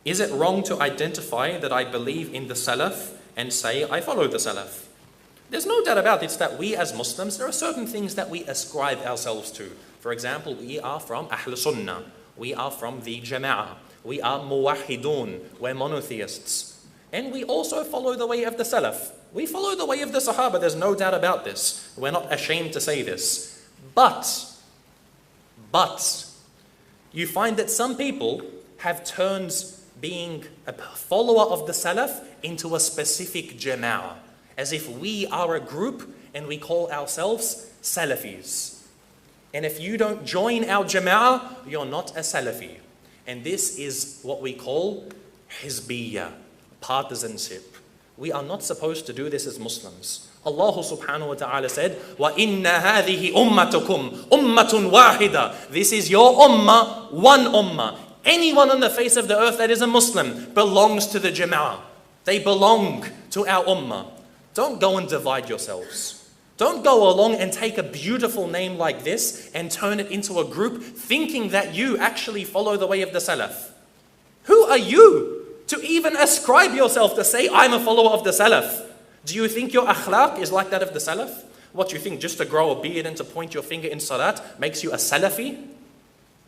Is it wrong to identify that I believe in the Salaf and say I follow the Salaf? There's no doubt about it that we as Muslims, there are certain things that we ascribe ourselves to. For example, we are from Ahl Sunnah. We are from the Jama'ah. We are Muwahidun. We're monotheists. And we also follow the way of the Salaf. We follow the way of the Sahaba. There's no doubt about this. We're not ashamed to say this. But, you find that some people have turned being a follower of the Salaf into a specific Jama'ah. As if we are a group and we call ourselves Salafis. And if you don't join our Jama'ah, you're not a Salafi. And this is what we call HIZBIYYAH, partisanship. We are not supposed to do this as Muslims. Allah subhanahu wa ta'ala said, وَإِنَّ هَذِهِ أُمَّتُكُمْ أُمَّةٌ وَاحِدَةٌ. This is your ummah, one ummah. Anyone on the face of the earth that is a Muslim belongs to the Jama'ah. They belong to our ummah. Don't go and divide yourselves. Don't go along and take a beautiful name like this and turn it into a group thinking that you actually follow the way of the Salaf. Who are you to even ascribe yourself to say, I'm a follower of the Salaf? Do you think your akhlaq is like that of the Salaf? What, you think just to grow a beard and to point your finger in salat makes you a Salafi?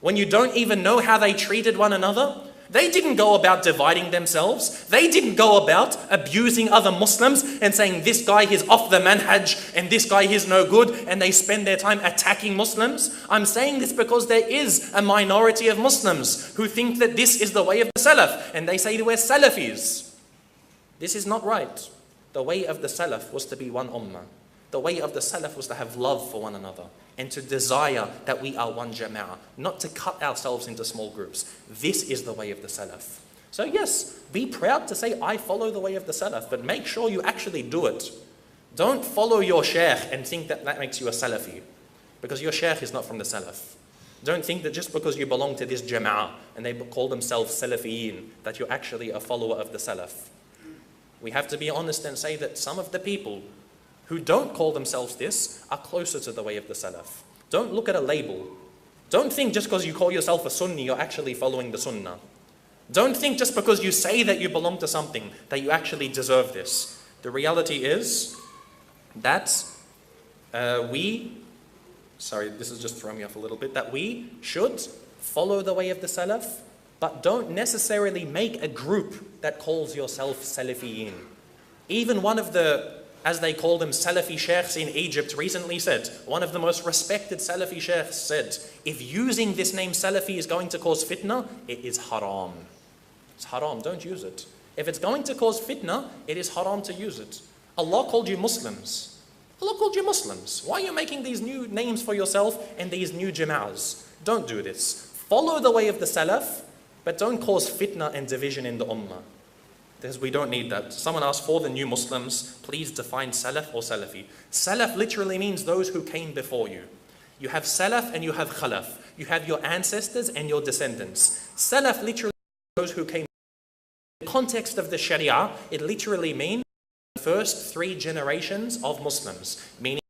When you don't even know how they treated one another? They didn't go about dividing themselves. They didn't go about abusing other Muslims and saying this guy is off the manhaj and this guy is no good, and they spend their time attacking Muslims. I'm saying this because there is a minority of Muslims who think that this is the way of the Salaf and they say we're Salafis. This is not right. The way of the Salaf was to be one ummah. The way of the Salaf was to have love for one another and to desire that we are one Jama'ah, not to cut ourselves into small groups. This is the way of the Salaf. So yes, be proud to say, I follow the way of the Salaf, but make sure you actually do it. Don't follow your shaykh and think that that makes you a Salafi, because your shaykh is not from the Salaf. Don't think that just because you belong to this Jama'ah and they call themselves Salafiyin, that you're actually a follower of the Salaf. We have to be honest and say that some of the people who don't call themselves this are closer to the way of the Salaf. Don't look at a label. Don't think just because you call yourself a Sunni, you're actually following the Sunnah. Don't think just because you say that you belong to something, that you actually deserve this. The reality is that this is just throwing me off a little bit, that we should follow the way of the Salaf, but don't necessarily make a group that calls yourself Salafiyin. Even one of the, as they call them, Salafi sheikhs in Egypt recently said, one of the most respected Salafi sheikhs said, if using this name Salafi is going to cause fitna, it is haram. It's haram, don't use it. If it's going to cause fitna, it is haram to use it. Allah called you Muslims. Allah called you Muslims. Why are you making these new names for yourself and these new jama'as? Don't do this. Follow the way of the Salaf, but don't cause fitna and division in the ummah. Because we don't need that. Someone asked, for the new Muslims, please define Salaf or Salafi. Salaf literally means those who came before you. You have Salaf and you have Khalaf. You have your ancestors and your descendants. Salaf literally means those who came. In the context of the Sharia, it literally means the first 3 generations of Muslims, meaning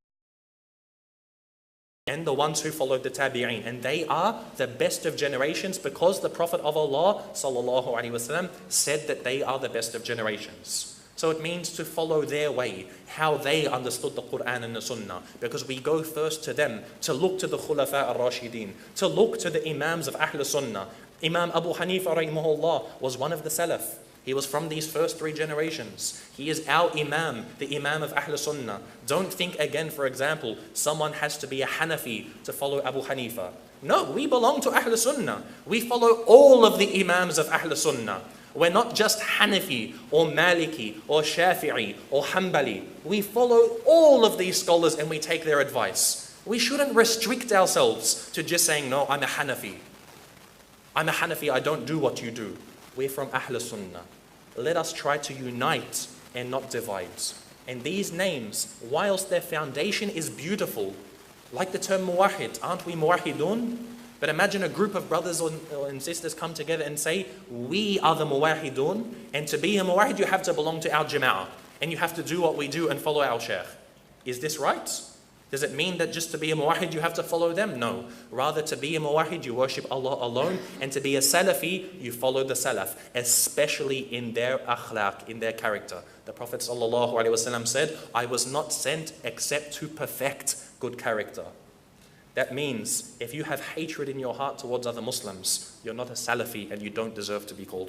and the ones who followed the tabi'een, and they are the best of generations because the Prophet of Allah sallallahu alaihi wasallam said that they are the best of generations. So it means to follow their way, how they understood the Quran and the Sunnah, because we go first to them, to look to the Khulafa al-Rashidin, to look to the Imams of Ahl Sunnah. Imam Abu Hanifa rahimahullah was one of the Salaf. He was from these first 3 generations. He is our Imam, the Imam of Ahl Sunnah. Don't think again, for example, someone has to be a Hanafi to follow Abu Hanifa. No, we belong to Ahl Sunnah. We follow all of the Imams of Ahl Sunnah. We're not just Hanafi or Maliki or Shafi'i or Hanbali. We follow all of these scholars and we take their advice. We shouldn't restrict ourselves to just saying, no, I'm a Hanafi. I'm a Hanafi, I don't do what you do. We're from Ahl Sunnah. Let us try to unite and not divide. And these names, whilst their foundation is beautiful, like the term muwahid, aren't we muwahidun? But imagine a group of brothers and sisters come together and say, we are the muwahidun, and to be a muwahid you have to belong to our jama'ah, and you have to do what we do and follow our shaykh. Is this right? Does it mean that just to be a muwahid you have to follow them? No. Rather, to be a muwahid you worship Allah alone, and to be a Salafi you follow the Salaf, especially in their akhlaq, in their character. The Prophet ﷺ said, I was not sent except to perfect good character. That means if you have hatred in your heart towards other Muslims, you're not a Salafi and you don't deserve to be called one.